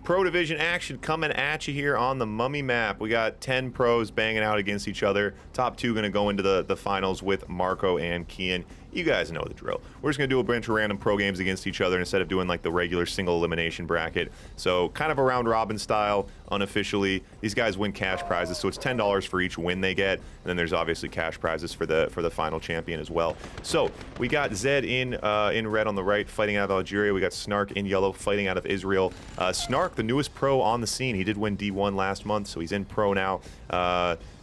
Pro Division action coming at you here on the Mummy map. We got 10 pros banging out against each other. Top 2 going to go into the finals with Marco and Kian. You guys know the drill. We're just going to do a bunch of random pro games against each other instead of doing like the regular single elimination bracket. So kind of a round robin style, unofficially. These guys win cash prizes, so it's $10 for each win they get. And then there's obviously cash prizes for the final champion as well. So we got Zedd in red on the right, fighting out of Algeria. We got Snark in yellow, fighting out of Israel. Snark, the newest pro on the scene. He did win D1 last month, so he's in pro now.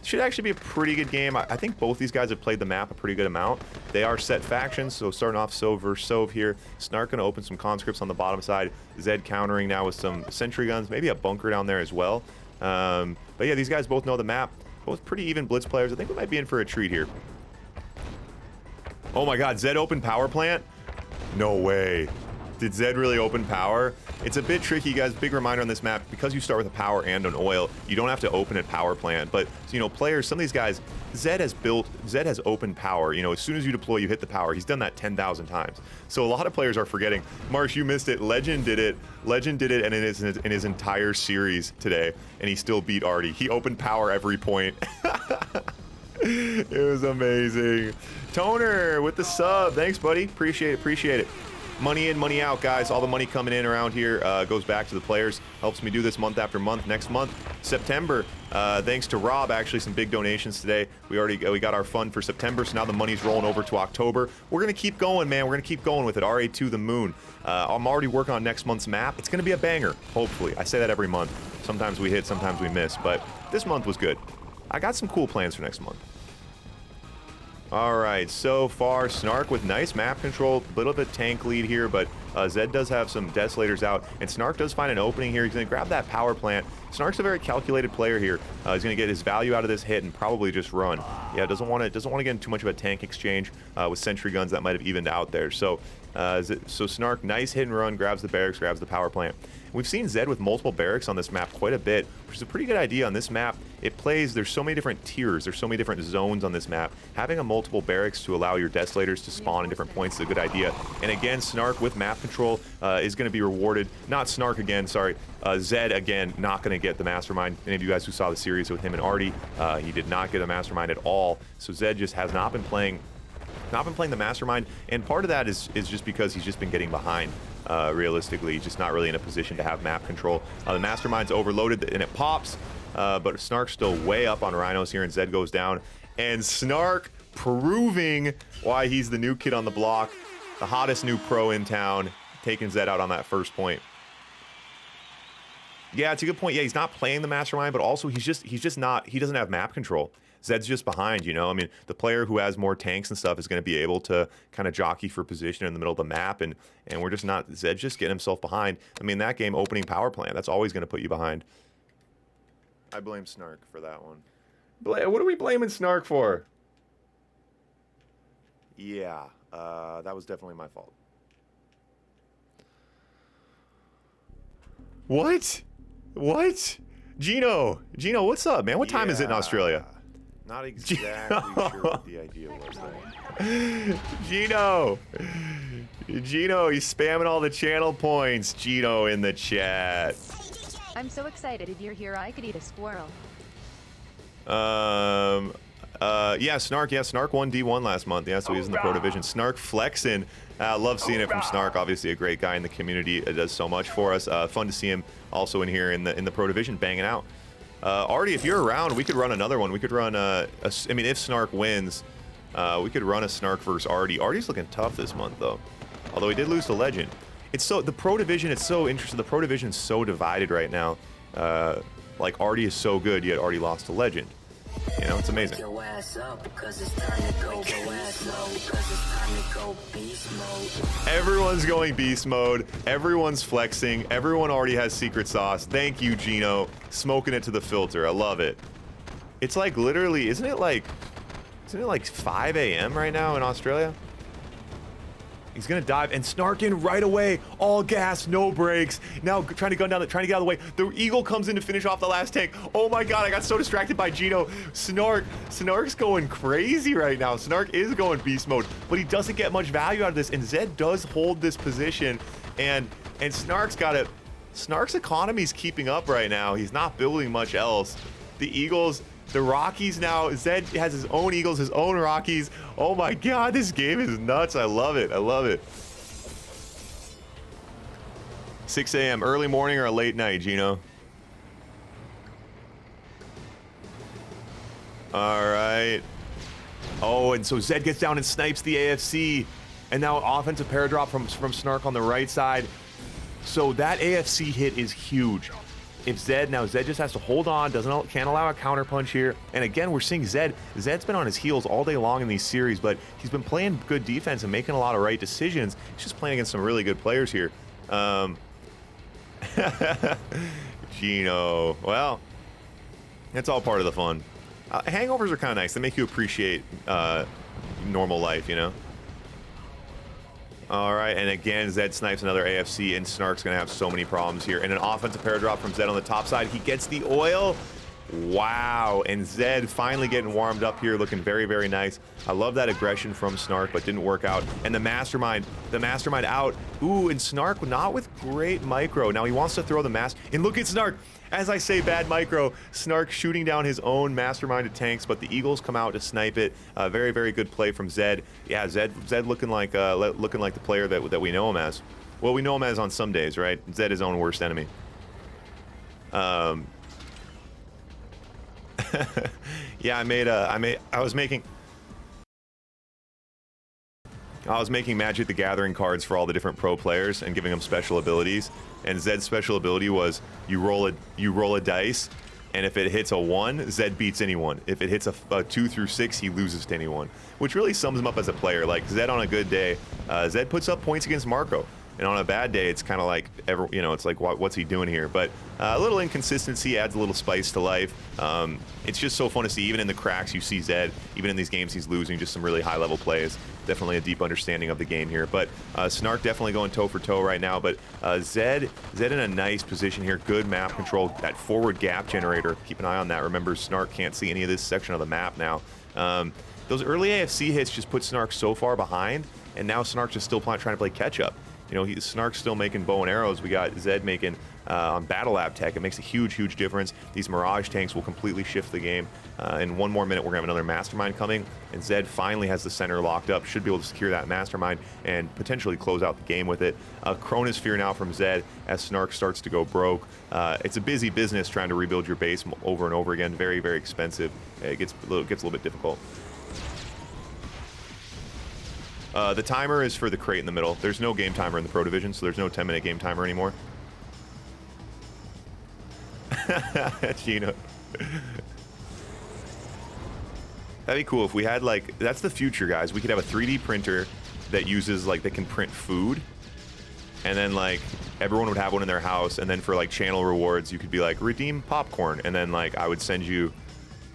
Should actually be a pretty good game. I think both these guys have played the map a pretty good amount. They are set factions, so starting off Sov versus Sov here. Snark gonna open some conscripts on the bottom side. Zedd countering now with some sentry guns, maybe a bunker down there as well. But yeah, these guys both know the map. Both pretty even blitz players. I think we might be in for a treat here. Oh my god, Zedd opened power plant? No way. Did Zedd really open power? It's a bit tricky, guys. Big reminder on this map, because you start with a power and an oil, you don't have to open a power plant. But, you know, players, some of these guys, Zedd has open power. You know, as soon as you deploy, you hit the power. He's done that 10,000 times. So a lot of players are forgetting. Marsh, you missed it. Legend did it. Legend did it, and in his entire series today, and he still beat Artie. He opened power every point. It was amazing. Toner with the sub. Thanks, buddy. Appreciate it. Appreciate it. Money in, money out, guys. All the money coming in around here goes back to the players. Helps me do this month after month. Next month, September, thanks to Rob, actually some big donations today. We got our fund for September, so now the money's rolling over to October. We're gonna keep going, man. We're gonna keep going with it. RA2 the moon. I'm already working on next month's map. It's gonna be a banger, hopefully. I say that every month. Sometimes we hit, sometimes we miss, but this month was good. I got some cool plans for next month. Alright, so far, Snark with nice map control, a little bit tank lead here, but Zedd does have some Desolators out, and Snark does find an opening here. He's going to grab that power plant. Snark's a very calculated player here. He's going to get his value out of this hit and probably just run. Yeah, doesn't want to get in too much of a tank exchange with sentry guns that might have evened out there. So, Snark, nice hit and run, grabs the barracks, grabs the power plant. We've seen Zedd with multiple barracks on this map quite a bit, which is a pretty good idea on this map. There's so many different tiers, there's so many different zones on this map. Having a multiple barracks to allow your Desolators to spawn in different points is a good idea. And again, Snark with map control is going to be rewarded. Not Snark again, sorry. Zedd again, not going to get the Mastermind. Any of you guys who saw the series with him and Artie, he did not get a Mastermind at all. So Zedd just has not been playing the Mastermind, and part of that is just because he's just been getting behind. Realistically, he's just not really in a position to have map control. The Mastermind's overloaded and it pops, but Snark's still way up on Rhinos here, and Zedd goes down. And Snark proving why he's the new kid on the block, the hottest new pro in town, taking Zedd out on that first point. Yeah, it's a good point. Yeah, he's not playing the Mastermind, but also he doesn't have map control. Zedd's just behind, you know? I mean, the player who has more tanks and stuff is going to be able to kind of jockey for position in the middle of the map, and we're just not. Zedd's just getting himself behind. I mean, that game opening power plant, that's always going to put you behind. I blame Snark for that one. What are we blaming Snark for? Yeah, that was definitely my fault. What? What? Gino, what's up, man? What time is it in Australia? Not exactly sure what the idea was there. Gino, he's spamming all the channel points. Gino in the chat. I'm so excited. If you're here, I could eat a squirrel. Yeah, Snark won D1 last month. Yeah, so he was in the Pro Division. Snark flexing. Love seeing it from Snark. Obviously a great guy in the community. It does so much for us. Fun to see him also in here in the Pro Division banging out. Artie, if you're around, we could run another one. We could run I mean, if Snark wins, we could run a Snark versus Artie. Artie's looking tough this month, though. Although he did lose to Legend. The Pro Division, it's so interesting. The Pro Division's so divided right now. Like, Artie is so good, yet Artie lost to Legend. You know, it's amazing. Everyone's going beast mode. Everyone's flexing. Everyone already has secret sauce. Thank you, Gino. Smoking it to the filter. I love it. It's like literally, isn't it like 5 a.m. right now in Australia? He's gonna dive and Snark in right away. All gas, no brakes. Now trying to gun down, trying to get out of the way. The Eagle comes in to finish off the last tank. Oh my god, I got so distracted by Gino. Snark's going crazy right now. Snark is going beast mode, but he doesn't get much value out of this. And Zedd does hold this position, and Snark's got Snark's economy's keeping up right now. He's not building much else. The Eagles, the Rockies now, Zedd has his own Eagles, his own Rockies. Oh my God, this game is nuts. I love it. I love it. 6 a.m. early morning or a late night, Gino? All right. Oh, and so Zedd gets down and snipes the AFC. And now offensive paradrop from Snark on the right side. So that AFC hit is huge. If Zedd just has to hold on, can't allow a counter punch here. And again, we're seeing Zedd. Zedd's been on his heels all day long in these series, but he's been playing good defense and making a lot of right decisions. He's just playing against some really good players here. Gino. Well, it's all part of the fun. Hangovers are kind of nice. They make you appreciate normal life, you know? All right, and again, Zedd snipes another AFC, and Snark's going to have so many problems here. And an offensive paradrop from Zedd on the top side. He gets the oil. Wow, and Zedd finally getting warmed up here, looking very, very nice. I love that aggression from Snark, but didn't work out. And the mastermind out. Ooh, and Snark not with great micro. Now he wants to throw the and look at Snark. As I say, bad micro. Snark shooting down his own masterminded tanks, but the Eagles come out to snipe it. Very, very good play from Zedd. Yeah, Zedd looking like the player that we know him as. Well, we know him as on some days, right? Zedd his own worst enemy. Yeah, I was making Magic the Gathering cards for all the different pro players and giving them special abilities. And Zedd's special ability was you roll a dice, and if it hits a 1, Zedd beats anyone. If it hits a 2 through 6, he loses to anyone. Which really sums him up as a player. Like Zedd on a good day, Zedd puts up points against Marco. And on a bad day, it's kind of like, it's like, what's he doing here? But a little inconsistency adds a little spice to life. It's just so fun to see. Even in the cracks, you see Zedd. Even in these games he's losing, just some really high-level plays. Definitely a deep understanding of the game here. But Snark definitely going toe-for-toe right now. But Zedd in a nice position here. Good map control. That forward gap generator. Keep an eye on that. Remember, Snark can't see any of this section of the map now. Those early AFC hits just put Snark so far behind. And now Snark's just still trying to play catch-up. You know, Snark's still making bow and arrows. We got Zedd making on Battle Lab tech. It makes a huge, huge difference. These Mirage tanks will completely shift the game. In 1 more minute, we're going to have another Mastermind coming. And Zedd finally has the center locked up. Should be able to secure that Mastermind and potentially close out the game with it. Chronosphere now from Zedd as Snark starts to go broke. It's a busy business trying to rebuild your base over and over again. Very, very expensive. It gets a little bit difficult. The timer is for the crate in the middle. There's no game timer in the Pro Division, so there's no 10-minute game timer anymore. Gino. That'd be cool if we had, like, that's the future, guys. We could have a 3D printer that uses, like, that can print food. And then, like, everyone would have one in their house. And then for, like, channel rewards, you could be like, redeem popcorn. And then, like, I would send you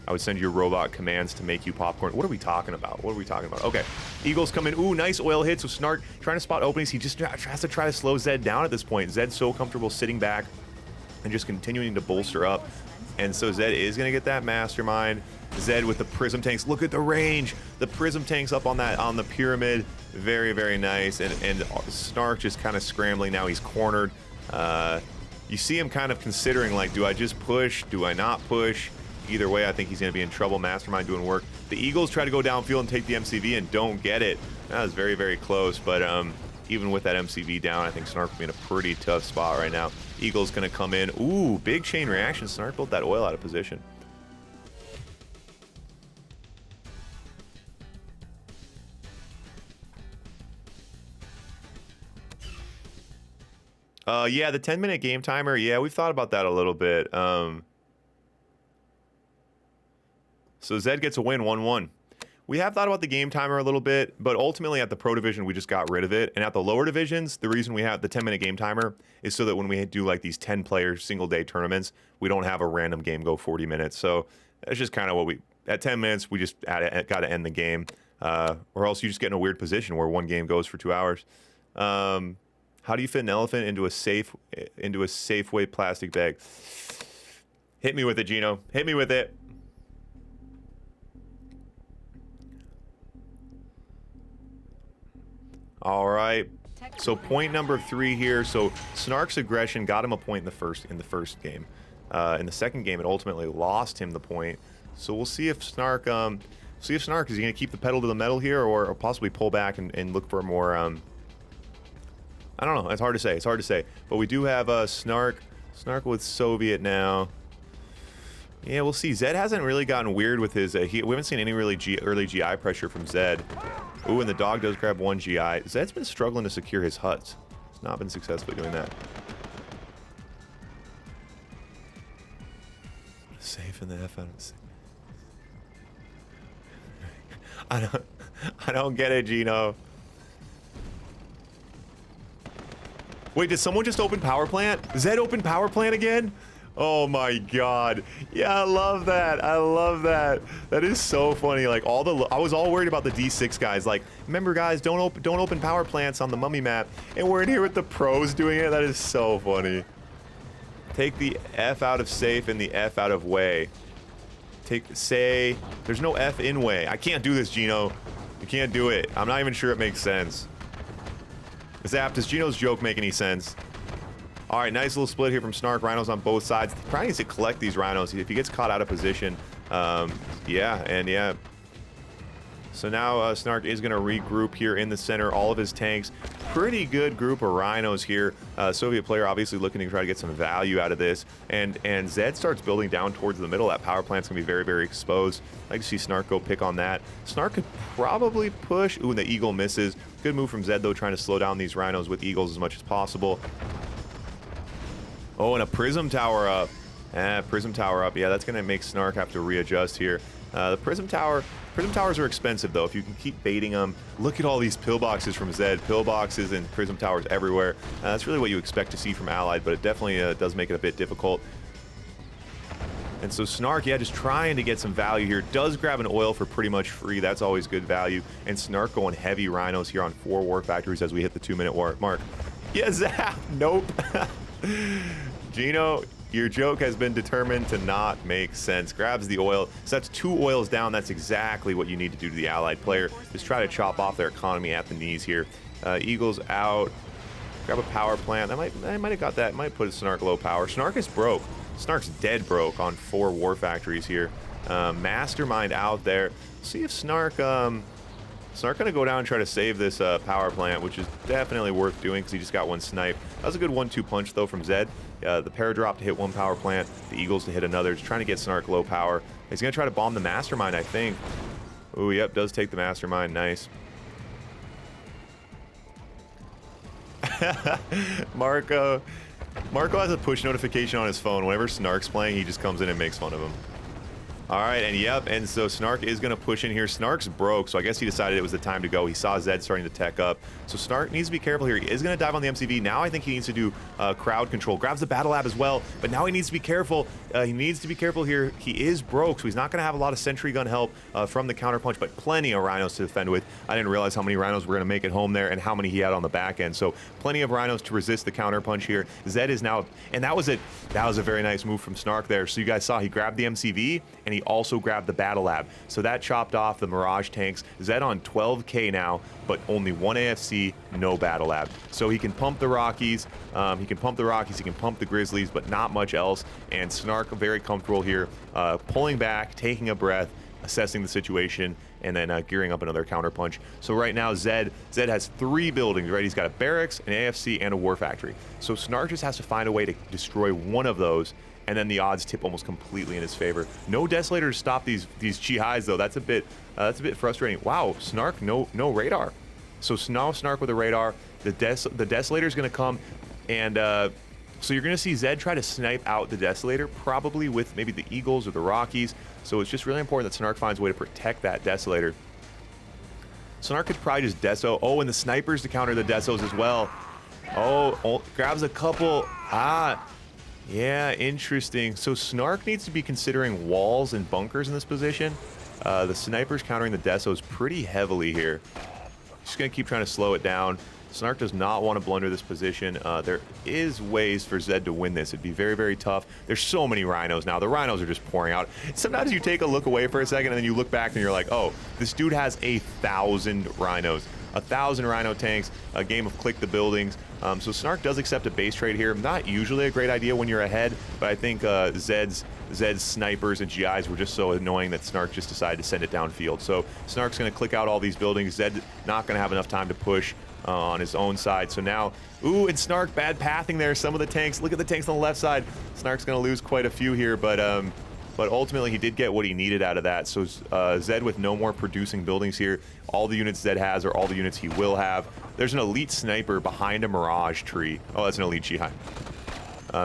robot commands to make you popcorn. What are we talking about? Okay. Eagles come in. Ooh, nice oil hits with Snark trying to spot openings. He just has to try to slow Zedd down at this point. Zedd's so comfortable sitting back and just continuing to bolster up. And so Zedd is going to get that Mastermind. Zedd with the Prism tanks. Look at the range. The Prism tanks up on the pyramid. Very, very nice. And Snark just kind of scrambling now. He's cornered. You see him kind of considering, like, do I just push? Do I not push? Either way, I think he's going to be in trouble. Mastermind doing work. The Eagles try to go downfield and take the MCV and don't get it. That was very, very close. But even with that MCV down, I think Snark will be in a pretty tough spot right now. Eagles going to come in. Ooh, big chain reaction. Snark built that oil out of position. Yeah, the 10-minute game timer. Yeah, we've thought about that a little bit. So Zedd gets a win, 1-1. We have thought about the game timer a little bit, but ultimately at the Pro Division, we just got rid of it. And at the lower divisions, the reason we have the 10-minute game timer is so that when we do like these 10-player single-day tournaments, we don't have a random game go 40 minutes. So that's just kind of what at 10 minutes, we just got to end the game. Or else you just get in a weird position where one game goes for 2 hours. How do you fit an elephant into a Safeway plastic bag? Hit me with it, Gino. Hit me with it. All right. So point number 3 here. So Snark's aggression got him a point in the first game. In the second game, it ultimately lost him the point. So we'll see if Snark, is he going to keep the pedal to the metal here, or possibly pull back and look for more. I don't know. It's hard to say. It's hard to say. But we do have Snark with Soviet now. Yeah, we'll see. Zedd hasn't really gotten weird with his... we haven't seen any really early GI pressure from Zedd. Ooh, and the dog does grab 1 GI. Zedd's been struggling to secure his huts. He's not been successfully doing that. Safe in the F out of the... I don't get it, Gino. Wait, did someone just open power plant? Zedd opened power plant again? Oh my god. Yeah, I love that. I love that. That is so funny. Like I was all worried about the D6 guys. Like, remember guys, don't open power plants on the mummy map. And we're in here with the pros doing it. That is so funny. Take the F out of safe and the F out of way. Say there's no F in way. I can't do this, Gino. You can't do it. I'm not even sure it makes sense. Zap, does Gino's joke make any sense? All right, nice little split here from Snark. Rhinos on both sides. Probably needs to collect these rhinos. If he gets caught out of position, yeah. So now Snark is going to regroup here in the center. All of his tanks. Pretty good group of rhinos here. Soviet player obviously looking to try to get some value out of this. And Zedd starts building down towards the middle. That power plant's going to be very, very exposed. I like to see Snark go pick on that. Snark could probably push. Ooh, and the eagle misses. Good move from Zedd, though, trying to slow down these rhinos with eagles as much as possible. Oh, and a prism tower up. Prism tower up. Yeah, that's going to make Snark have to readjust here. The prism towers are expensive, though. If you can keep baiting them. Look at all these pillboxes from Zedd. Pillboxes and prism towers everywhere. That's really what you expect to see from Allied, but it definitely does make it a bit difficult. And so Snark, yeah, just trying to get some value here. Does grab an oil for pretty much free. That's always good value. And Snark going heavy rhinos here on 4 war factories as we hit the 2-minute mark. Yeah, Zap. Nope. Gino, your joke has been determined to not make sense. Grabs the oil. So that's 2 oils down. That's exactly what you need to do to the Allied player. Just try to chop off their economy at the knees here. Eagles out. Grab a power plant. I might have got that. Might put Snark low power. Snark is broke. Snark's dead broke on 4 war factories here. Mastermind out there. See if Snark gonna go down and try to save this power plant, which is definitely worth doing because he just got 1 snipe. That was a good 1-2 punch though from Zedd. The paradrop to hit 1 power plant, the Eagles to hit another. Just trying to get Snark low power. He's gonna try to bomb the Mastermind, I think. Oh, yep, does take the Mastermind. Nice. Marco has a push notification on his phone. Whenever Snark's playing, he just comes in and makes fun of him. All right, and yep, and so Snark is going to push in here. Snark's broke, so I guess he decided it was the time to go. He saw Zedd starting to tech up. So Snark needs to be careful here. He is going to dive on the MCV. Now I think he needs to do crowd control. Grabs the battle lab as well, but now he needs to be careful. He needs to be careful here. He is broke, so he's not going to have a lot of sentry gun help from the counterpunch, but plenty of rhinos to defend with. I didn't realize how many rhinos were going to make it home there and how many he had on the back end. So plenty of rhinos to resist the counterpunch here. Zedd is now, and that was a very nice move from Snark there. So you guys saw he grabbed the MCV and he also grabbed the battle lab. So that chopped off the Mirage tanks. Zedd on 12K now, but only 1 AFC, no battle lab. So he can pump the Rockies, he can pump the Grizzlies, but not much else. And Snark very comfortable here, pulling back, taking a breath, assessing the situation, and then gearing up another counterpunch. So right now, Zedd has 3 buildings, right? He's got a barracks, an AFC, and a war factory. So Snark just has to find a way to destroy one of those, and then the odds tip almost completely in his favor. No Desolator to stop these Chi-His, though. That's a bit frustrating. Wow, Snark, no radar. So now Snark with a radar. The Desolator is going to come, and so you're going to see Zedd try to snipe out the Desolator, probably with maybe the Eagles or the Rockies. So it's just really important that Snark finds a way to protect that Desolator. Snark could probably just Deso. Oh, and the snipers to counter the Desos as well. Oh, grabs a couple. Yeah, interesting. So Snark needs to be considering walls and bunkers in this position. The snipers countering the Desos pretty heavily here. Just going to keep trying to slow it down. Snark does not want to blunder this position. There is ways for Zedd to win this. It'd be very, very tough. There's so many rhinos now. The rhinos are just pouring out. Sometimes you take a look away for a second and then you look back and you're like, oh, this dude has 1,000 rhinos. 1,000 Rhino tanks, a game of click the buildings. So Snark does accept a base trade here. Not usually a great idea when you're ahead, but I think Zedd's snipers and GIs were just so annoying that Snark just decided to send it downfield. So Snark's going to click out all these buildings. Zedd not going to have enough time to push on his own side. So now, ooh, and Snark, bad pathing there. Some of the tanks, look at the tanks on the left side. Snark's going to lose quite a few here, but ultimately he did get what he needed out of that. So Zedd with no more producing buildings here. All the units Zedd has are all the units he will have. There's an elite sniper behind a Mirage tree. Oh, that's an elite GI.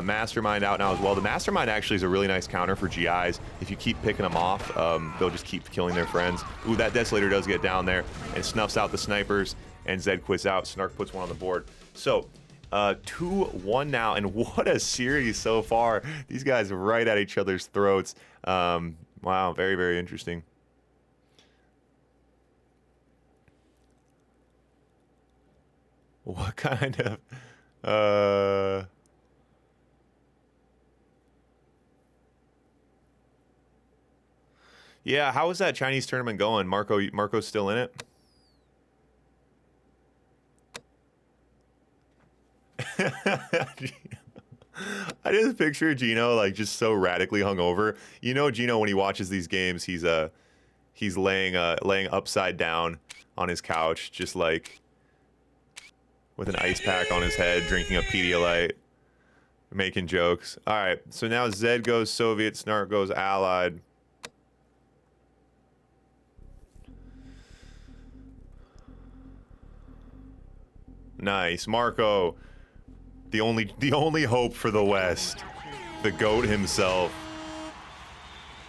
Mastermind out now as well. The Mastermind actually is a really nice counter for GIs. If you keep picking them off, they'll just keep killing their friends. Ooh, that Desolator does get down there and snuffs out the snipers, and Zedd quits out. Snark puts one on the board. So 2-1 now, and what a series so far. These guys are right at each other's throats. Wow, very, very interesting. What kind of yeah, how is that Chinese tournament going? Marco's still in it? I just picture Gino like just so radically hungover. You know, Gino when he watches these games, he's laying upside down on his couch, just like with an ice pack on his head, drinking a Pedialyte, making jokes. All right, so now Zedd goes Soviet, Snark goes Allied. Nice, Marco. The only hope for the West, the GOAT himself.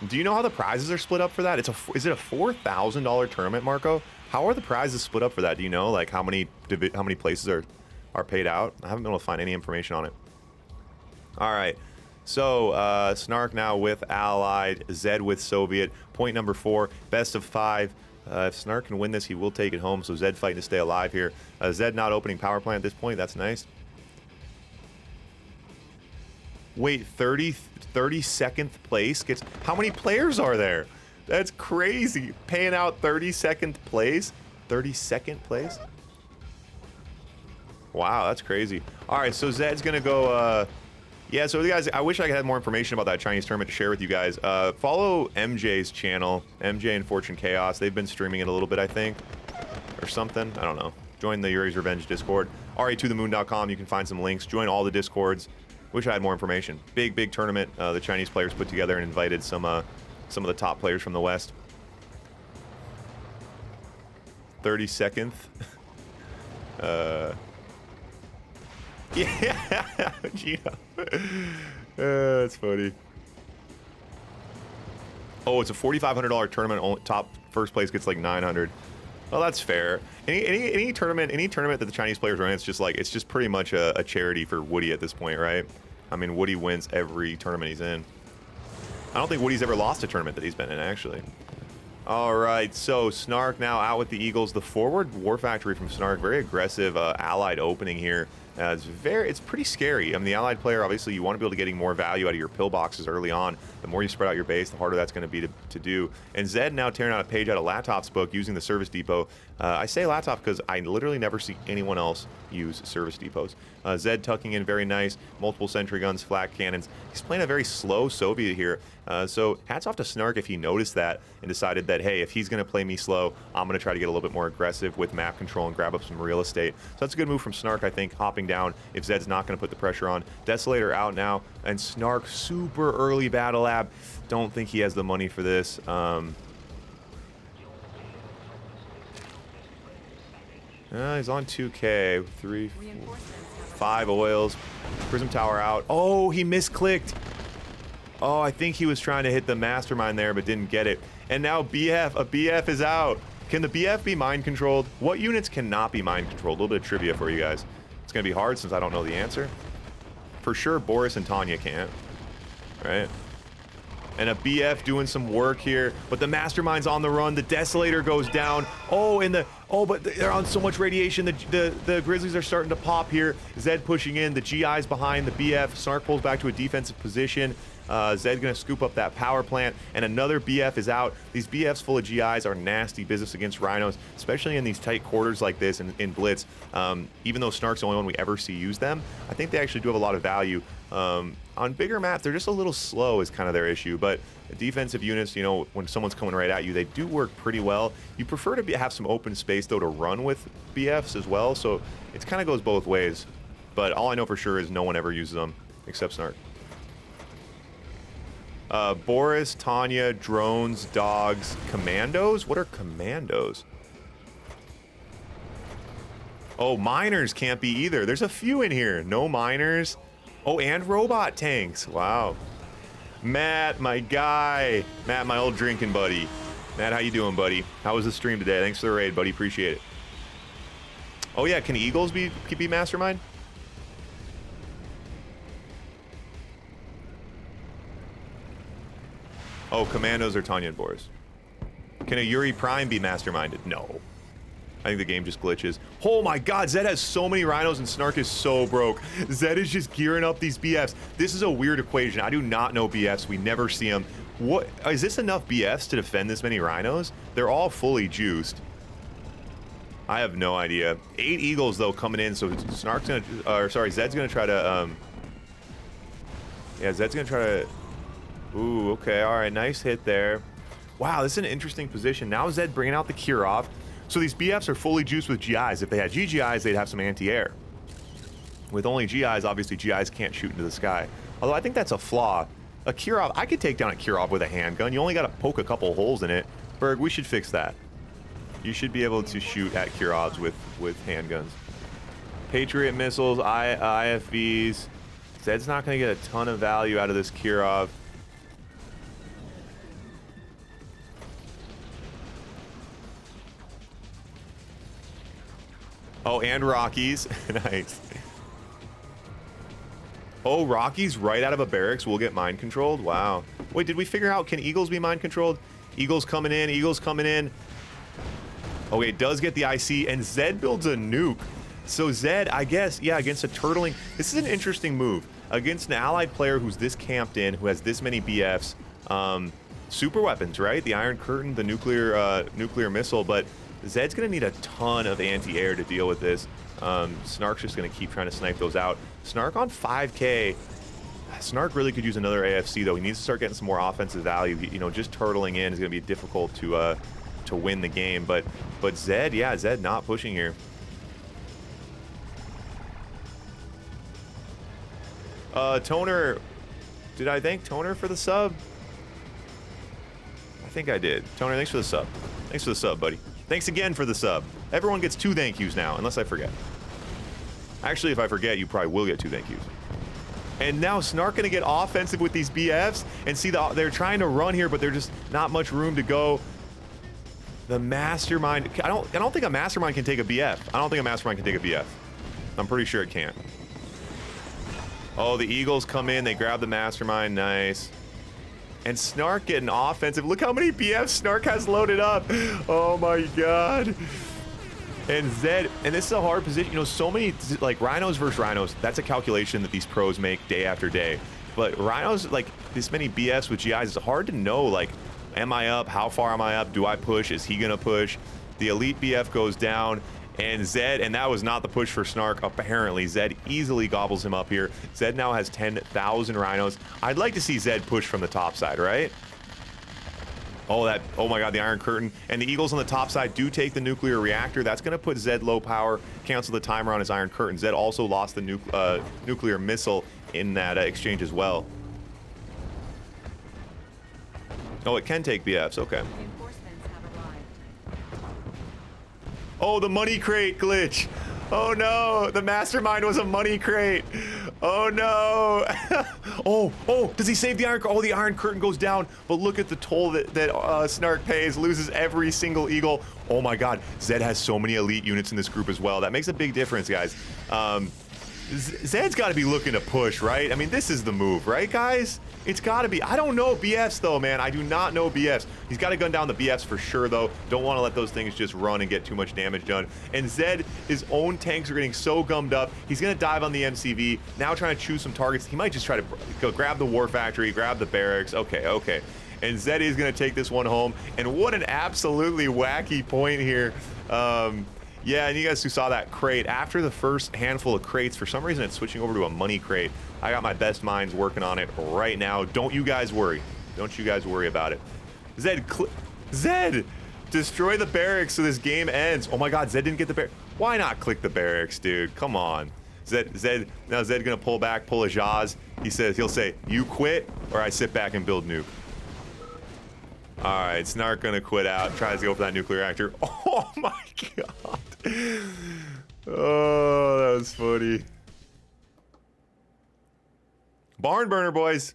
Do you know how the prizes are split up for that? Is it a $4,000 tournament, Marco? How are the prizes split up for that? Do you know like how many places are paid out? I haven't been able to find any information on it. All right, so Snark now with Allied, Zedd with Soviet. Point number 4, best of 5. If Snark can win this, he will take it home. So Zedd fighting to stay alive here. Zedd not opening power plant at this point. That's nice. Wait, 32nd place gets... How many players are there? That's crazy. Paying out 32nd place? 32nd place? Wow, that's crazy. All right, so Zedd's going to go... yeah, so guys, I wish I had more information about that Chinese tournament to share with you guys. Follow MJ's channel, MJ and Fortune Chaos. They've been streaming it a little bit, I think, or something. I don't know. Join the Yuri's Revenge Discord. ra2themoon.com. You can find some links. Join all the Discords. Wish I had more information. Big tournament. The Chinese players put together and invited some of the top players from the West. 32nd. Yeah, Gino. That's funny. Oh, it's a $4,500 tournament. Top first place gets like 900. Well, that's fair. Any tournament that the Chinese players run, it's just pretty much a charity for Woody at this point, right? I mean, Woody wins every tournament he's in. I don't think Woody's ever lost a tournament that he's been in, actually. All right, so Snark now out with the Eagles. The forward War Factory from Snark, very aggressive Allied opening here. It's pretty scary. I mean, the Allied player, obviously, you want to be able to getting more value out of your pillboxes early on. The more you spread out your base, the harder that's going to be to do. And Zedd now tearing out a page out of Laptop's book using the Service Depot. I say Laptop because I literally never see anyone else use Service Depots. Zedd tucking in very nice, multiple sentry guns, flak cannons. He's playing a very slow Soviet here. So hats off to Snark if he noticed that and decided that, hey, if he's going to play me slow, I'm going to try to get a little bit more aggressive with map control and grab up some real estate. So that's a good move from Snark, I think, hopping down if Zedd's not going to put the pressure on. Desolator out now, and Snark super early battle lab. Don't think he has the money for this. He's on 2K. 3, 4, 5 oils. Prism tower out. Oh, he misclicked. Oh, I think he was trying to hit the mastermind there, but didn't get it. And now a BF is out. Can the BF be mind controlled? What units cannot be mind controlled? A little bit of trivia for you guys. It's gonna be hard since I don't know the answer. For sure, Boris and Tanya can't, right? And a BF doing some work here, but the mastermind's on the run. The Desolator goes down. Oh, but they're on so much radiation. The Grizzlies are starting to pop here. Zedd pushing in. The GI's behind the BF. Snark pulls back to a defensive position. Zedd gonna scoop up that power plant, and another BF is out. These BFs full of GIs are nasty business against Rhinos, especially in these tight quarters like this in Blitz. Even though Snark's the only one we ever see use them, I think they actually do have a lot of value. On bigger maps, they're just a little slow is kind of their issue, but defensive units, you know, when someone's coming right at you, they do work pretty well. You prefer to have some open space, though, to run with BFs as well, so it kind of goes both ways. But all I know for sure is no one ever uses them, except Snark. Boris, Tanya, drones, dogs, commandos? What are commandos? Oh, miners can't be either. There's a few in here. No miners. Oh, and robot tanks. Wow. Matt, my guy. Matt, my old drinking buddy. Matt, how you doing, buddy? How was the stream today? Thanks for the raid, buddy. Appreciate it. Oh, yeah. Can Eagles be mastermind? Oh, commandos are Tanya and Boris. Can a Yuri Prime be masterminded? No. I think the game just glitches. Oh my god, Zedd has so many rhinos and Snark is so broke. Zedd is just gearing up these BFs. This is a weird equation. I do not know BFs. We never see them. What is this enough BFs to defend this many rhinos? They're all fully juiced. I have no idea. 8 Eagles though coming in, so Snark's gonna, Zedd's gonna try to, yeah, Zedd's gonna try to, ooh, okay, all right, nice hit there. Wow, this is an interesting position. Now Zedd bringing out the Kirov. So these BFs are fully juiced with GIs. If they had GGIs, they'd have some anti-air. With only GIs, obviously GIs can't shoot into the sky. Although I think that's a flaw. A Kirov, I could take down a Kirov with a handgun. You only gotta poke a couple holes in it. Berg, we should fix that. You should be able to shoot at Kirovs with handguns. Patriot missiles, IFVs. Zedd's not gonna get a ton of value out of this Kirov. Oh, and Rockies. Nice. Oh, Rockies right out of a barracks will get mind controlled? Wow. Wait, did we figure out, can Eagles be mind controlled? Eagles coming in, Eagles coming in. Okay, it does get the IC, and Zedd builds a nuke. So Zedd, I guess, yeah, against a turtling. This is an interesting move. Against an allied player who's this camped in, who has this many BFs. Super weapons, right? The Iron Curtain, the nuclear missile, but Zedd's gonna need a ton of anti-air to deal with this. Snark's just gonna keep trying to snipe those out. Snark on 5K. Snark really could use another AFC though. He needs to start getting some more offensive value. You know, just turtling in is gonna be difficult to win the game. But Zedd, yeah, Zedd not pushing here. Toner, did I thank Toner for the sub? I think I did. Toner, thanks for the sub. Thanks for the sub, buddy. Thanks again for the sub. Everyone gets 2 thank yous now, unless I forget. Actually, if I forget, you probably will get 2 thank yous. And now Snark gonna get offensive with these BFs, and see they're trying to run here, but there's just not much room to go. The Mastermind, I don't think a Mastermind can take a BF. I don't think a Mastermind can take a BF. I'm pretty sure it can't. Oh, the Eagles come in, they grab the Mastermind, nice. And Snark getting offensive. Look how many BFs Snark has loaded up. Oh my god. And Zedd, and this is a hard position. You know, so many, like, Rhinos versus Rhinos, that's a calculation that these pros make day after day. But Rhinos, like, this many BFs with GIs, it's hard to know, like, am I up? How far am I up? Do I push? Is he gonna push? The elite BF goes down. And Zedd, and that was not the push for Snark, apparently. Zedd easily gobbles him up here. Zedd now has 10,000 rhinos. I'd like to see Zedd push from the top side, right? Oh, oh my god, the Iron Curtain. And the Eagles on the top side do take the nuclear reactor. That's going to put Zedd low power, cancel the timer on his Iron Curtain. Zedd also lost the nuclear missile in that exchange as well. Oh, it can take BFs, okay. Oh, the money crate glitch. Oh no, the Mastermind was a money crate. Oh no. oh, does he save the Iron Curtain? Oh, the Iron Curtain goes down, but look at the toll that Snark pays, loses every single Eagle. Oh my god, Zedd has so many elite units in this group as well. That makes a big difference, guys. Zedd's got to be looking to push, right? I mean, this is the move, right, guys? It's got to be. I don't know BFs, though, man. I do not know BFs. He's got to gun down the BFs for sure, though. Don't want to let those things just run and get too much damage done. And Zedd, his own tanks are getting so gummed up. He's going to dive on the MCV, now trying to choose some targets. He might just try to go grab the War Factory, grab the barracks. Okay, okay. And Zedd is going to take this one home. And what an absolutely wacky point here. Yeah, and you guys who saw that crate, after the first handful of crates, for some reason it's switching over to a money crate. I got my best minds working on it right now. Don't you guys worry. Don't you guys worry about it. Zedd, destroy the barracks so this game ends. Oh my God, Zedd didn't get the barracks. Why not click the barracks, dude? Come on. Now Zedd gonna pull back, pull a Jaws. He'll say, you quit or I sit back and build nuke. All right, Snark gonna quit out, tries to go for that nuclear reactor. Oh my God. Oh, that was funny. Barn burner, boys.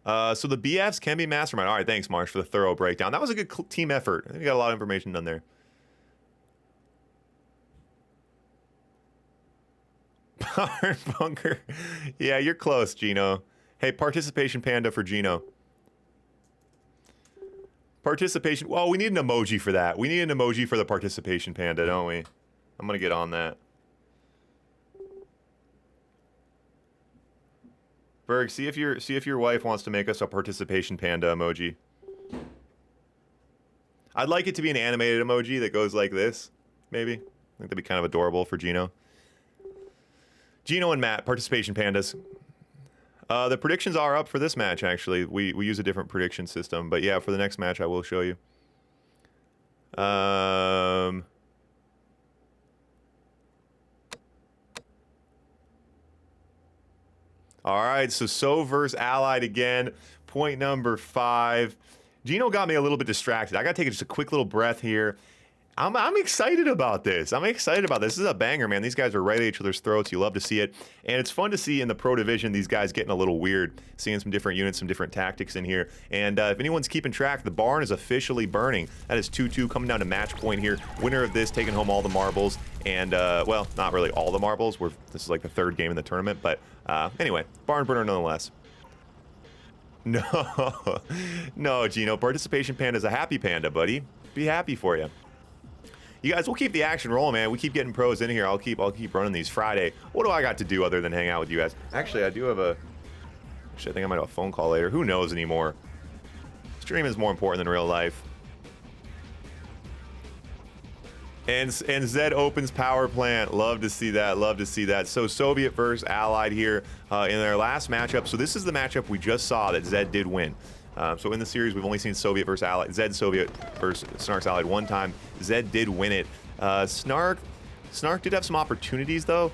So the BFs can be mastermind. All right, thanks, Marsh, for the thorough breakdown. That was a good team effort. I think we got a lot of information done there. Barn bunker. Yeah, you're close, Gino. Hey, participation panda for Gino. Participation. Well, we need an emoji for that. We need an emoji for the participation panda, don't we? I'm gonna get on that. Berg, see if your wife wants to make us a participation panda emoji. I'd like it to be an animated emoji that goes like this, maybe. I think that'd be kind of adorable for Gino. Gino and Matt, participation pandas. The predictions are up for this match, actually. We use a different prediction system. But yeah, for the next match, I will show you. All right, so versus Allied again. Point number 5. Gino got me a little bit distracted. I got to take just a quick little breath here. I'm excited about this. I'm excited about this. This is a banger, man. These guys are right at each other's throats. You love to see it. And it's fun to see in the Pro Division these guys getting a little weird, seeing some different units, some different tactics in here. And if anyone's keeping track, the barn is officially burning. That is 2-2 coming down to match point here. Winner of this taking home all the marbles. And, well, not really all the marbles. This is like the 3rd game in the tournament. But anyway, barn burner nonetheless. No, no, Gino. Participation panda is a happy panda, buddy. Be happy for you. You guys, we'll keep the action rolling, man. We keep getting pros in here. I'll keep running these Friday. What do I got to do other than hang out with you guys? Actually, I do have a... Actually, I think I might have a phone call later. Who knows anymore? Stream is more important than real life. And Zedd opens power plant. Love to see that. Love to see that. So Soviet versus Allied here in their last matchup. So this is the matchup we just saw that Zedd did win. So in the series, we've only seen Soviet versus Allied. Zedd Soviet versus Snark's Allied one time. Zedd did win it. Snark did have some opportunities, though.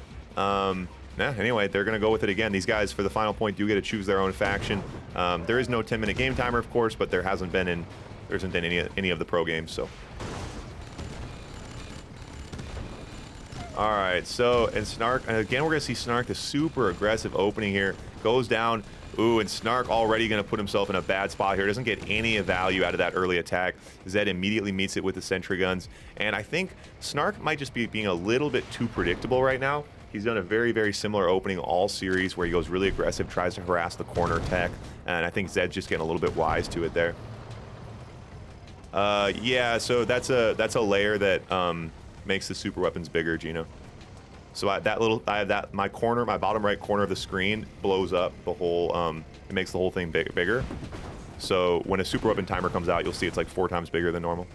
Anyway, they're going to go with it again. These guys, for the final point, do get to choose their own faction. There is no 10-minute game timer, of course, but there hasn't been any of the pro games, so... All right, so, and Snark, and again, we're going to see Snark, the super aggressive opening here, goes down. Ooh, and Snark already going to put himself in a bad spot here. Doesn't get any value out of that early attack. Zedd immediately meets it with the sentry guns. And I think Snark might just be being a little bit too predictable right now. He's done a very, very similar opening all series where he goes really aggressive, tries to harass the corner tech. And I think Zedd's just getting a little bit wise to it there. Yeah, so that's a layer that makes the super weapons bigger, Gino. So I have that, my bottom right corner of the screen blows up the whole, it makes the whole thing bigger. So when a super weapon timer comes out, you'll see it's like 4 times bigger than normal.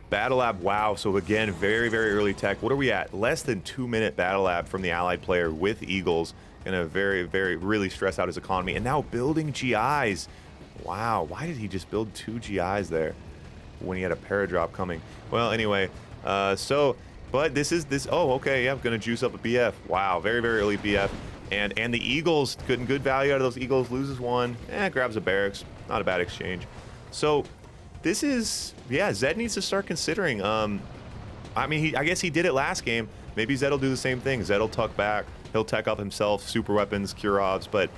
Battle Lab, wow. So again, very, very early tech. What are we at? Less than 2-minute Battle Lab from the Allied player with Eagles. Gonna really stress out his economy. And now building GIs. Wow, why did he just build 2 GIs there when he had a paradrop coming? Well, anyway, but oh, okay, yeah, gonna juice up a BF. Wow, very, very early BF. And the Eagles, getting good value out of those Eagles, loses 1, grabs a barracks. Not a bad exchange. So this is, yeah, Zedd needs to start considering. I mean, I guess he did it last game. Maybe Zedd will do the same thing. Zedd will tuck back. He'll tech up himself, super weapons, Kurovs, but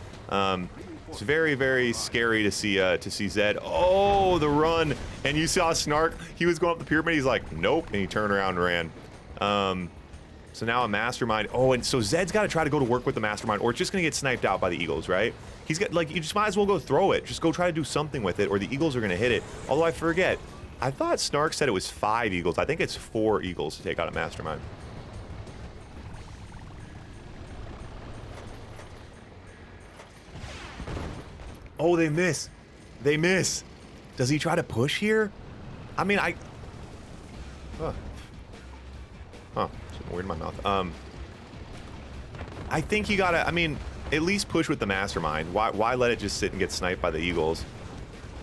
It's very, very scary to see Zedd. Oh, the run. And you saw Snark. He was going up the pyramid. He's like, nope. And he turned around and ran. So now a mastermind. Oh, and so Zedd's got to try to go to work with the mastermind, or it's just going to get sniped out by the Eagles, right? He's got, like, you just might as well go throw it. Just go try to do something with it, or the Eagles are going to hit it. Although I forget. I thought Snark said it was 5 Eagles. I think it's 4 Eagles to take out a mastermind. Oh, they miss. They miss. Does he try to push here? I mean, Huh. Something weird in my mouth. I think you gotta, I mean, at least push with the mastermind. Why let it just sit and get sniped by the Eagles?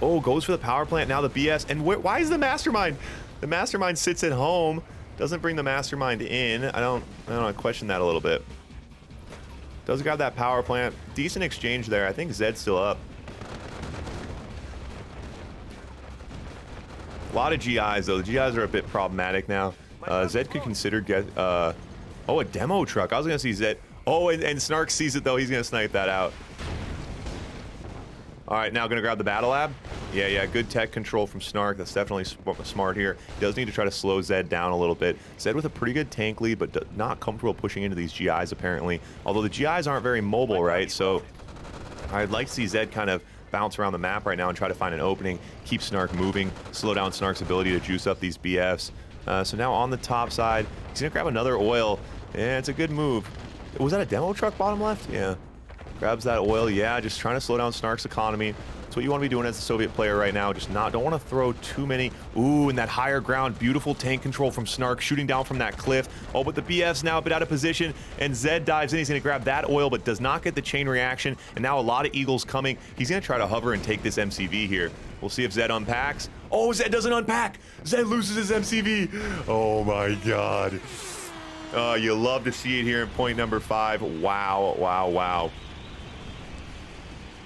Oh, goes for the power plant. Now the BS. And why is the mastermind? The mastermind sits at home. Doesn't bring the mastermind in. I don't know. I question that a little bit. Does grab that power plant. Decent exchange there. I think Zedd's still up. A lot of GIs though. The GIs are a bit problematic now. Zedd could consider oh, a demo truck. I was gonna see Zedd. Oh, and Snark sees it though. He's gonna snipe that out. All right, now gonna grab the battle lab. Yeah, good tech control from Snark. That's definitely smart here. Does need to try to slow Zedd down a little bit. Zedd with a pretty good tank lead, but not comfortable pushing into these GIs apparently. Although the GIs aren't very mobile, right? So I'd like to see Zedd kind of bounce around the map right now and try to find an opening, keep Snark moving, slow down Snark's ability to juice up these BFs. So now on the top side, he's gonna grab another oil. Yeah, it's a good move. Was that a demo truck bottom left? Yeah. Grabs that oil. Yeah, just trying to slow down Snark's economy. That's what you want to be doing as a Soviet player right now. Just don't want to throw too many. Ooh, and that higher ground. Beautiful tank control from Snark, shooting down from that cliff. Oh, but the BF's now a bit out of position, and Zedd dives in. He's going to grab that oil, but does not get the chain reaction. And now a lot of Eagles coming. He's going to try to hover and take this MCV here. We'll see if Zedd unpacks. Oh, Zedd doesn't unpack. Zedd loses his MCV. Oh, my God. You love to see it here in point number 5. Wow, wow, wow.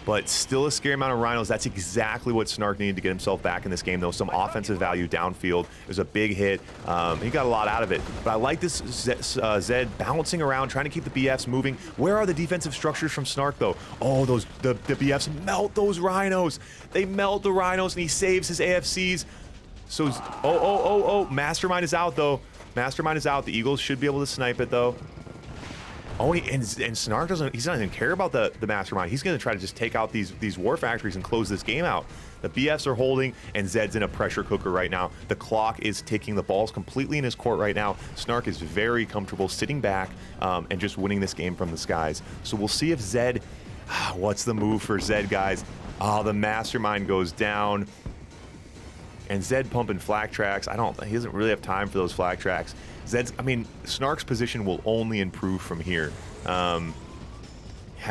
But still a scary amount of rhinos. That's exactly what Snark needed to get himself back in this game, though. Some offensive value downfield. It was a big hit. He got a lot out of it. But I like this Zedd bouncing around, trying to keep the BFs moving. Where are the defensive structures from Snark, though? Oh, the BFs melt those rhinos. They melt the rhinos, and he saves his AFCs. So, oh, Mastermind is out, though. Mastermind is out. The Eagles should be able to snipe it, though. Oh, and Snark he's not even care about the mastermind. He's going to try to just take out these war factories and close this game out. The BFs are holding, and Zedd's in a pressure cooker right now. The clock is ticking. The ball's completely in his court right now. Snark is very comfortable sitting back and just winning this game from the skies. So we'll see if Zedd, what's the move for Zedd, guys? Oh, the mastermind goes down. And Zedd pumping flak tracks. He doesn't really have time for those flak tracks. Snark's position will only improve from here. How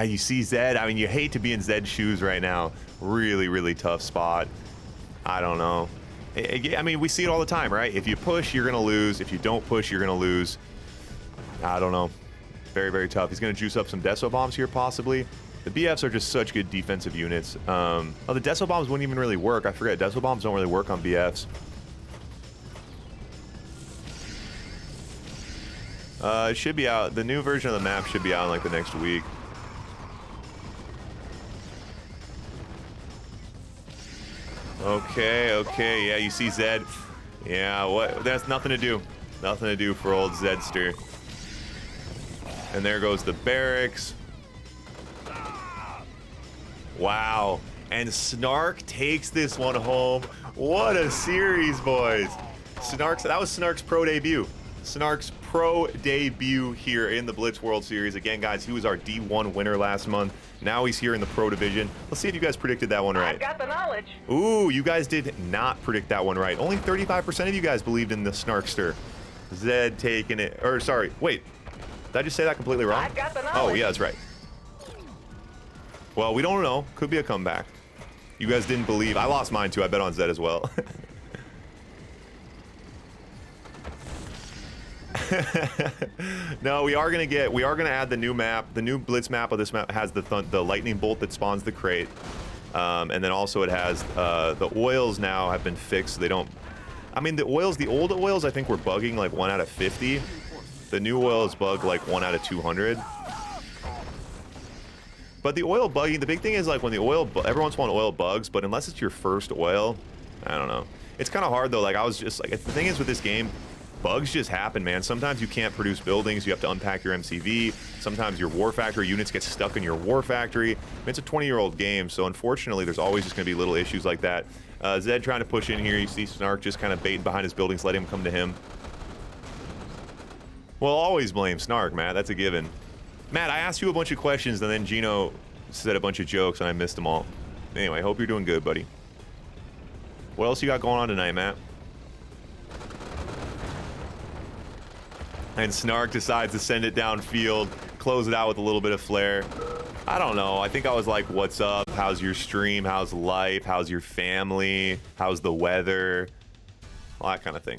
you see Zedd, you hate to be in Zedd's shoes right now. Really, really tough spot. I don't know. We see it all the time, right? If you push, you're gonna lose. If you don't push, you're gonna lose. I don't know. Very, very tough. He's gonna juice up some Deso bombs here, possibly. The BFs are just such good defensive units. The Deso bombs wouldn't even really work. I forget, Deso bombs don't really work on BFs. It should be out. The new version of the map should be out in like the next week. Okay, yeah, you see Zedd. Yeah, that's nothing to do. Nothing to do for old Zeddster. And there goes the barracks. Wow. And Snark takes this one home. What a series, boys. That was Snark's pro debut. Snark's pro debut here in the Blitz World Series. Again, guys, he was our D1 winner last month. Now he's here in the pro division. Let's see if you guys predicted that one right. I've got the knowledge. Ooh, you guys did not predict that one right. Only 35% of you guys believed in the Snarkster. Zedd taking it. Or, sorry, wait. Did I just say that completely wrong? I've got the knowledge. Oh, yeah, that's right. Well, we don't know. Could be a comeback. You guys didn't believe. I lost mine, too. I bet on Zedd as well. No, we are gonna add the new map. The new Blitz map of this map has the lightning bolt that spawns the crate, and then also it has the oils now have been fixed. So they don't. The old oils I think were bugging like 1 out of 50. The new oils bug like 1 out of 200. But the oil bugging, the big thing is like when the oil, every once in a while oil bugs, but unless it's your first oil, I don't know. It's kind of hard though. Like I was just like, the thing is with this game, bugs just happen, man. Sometimes you can't produce buildings. You have to unpack your MCV. Sometimes your war factory units get stuck in your war factory. I mean, it's a 20-year-old game, so unfortunately, there's always just going to be little issues like that. Zedd trying to push in here. You see Snark just kind of baiting behind his buildings, let him come to him. Well, always blame Snark, Matt. That's a given. Matt, I asked you a bunch of questions, and then Gino said a bunch of jokes, and I missed them all. Anyway, hope you're doing good, buddy. What else you got going on tonight, Matt? And Snark decides to send it downfield, close it out with a little bit of flair. I don't know. I think I was like, what's up? How's your stream? How's life? How's your family? How's the weather? All that kind of thing.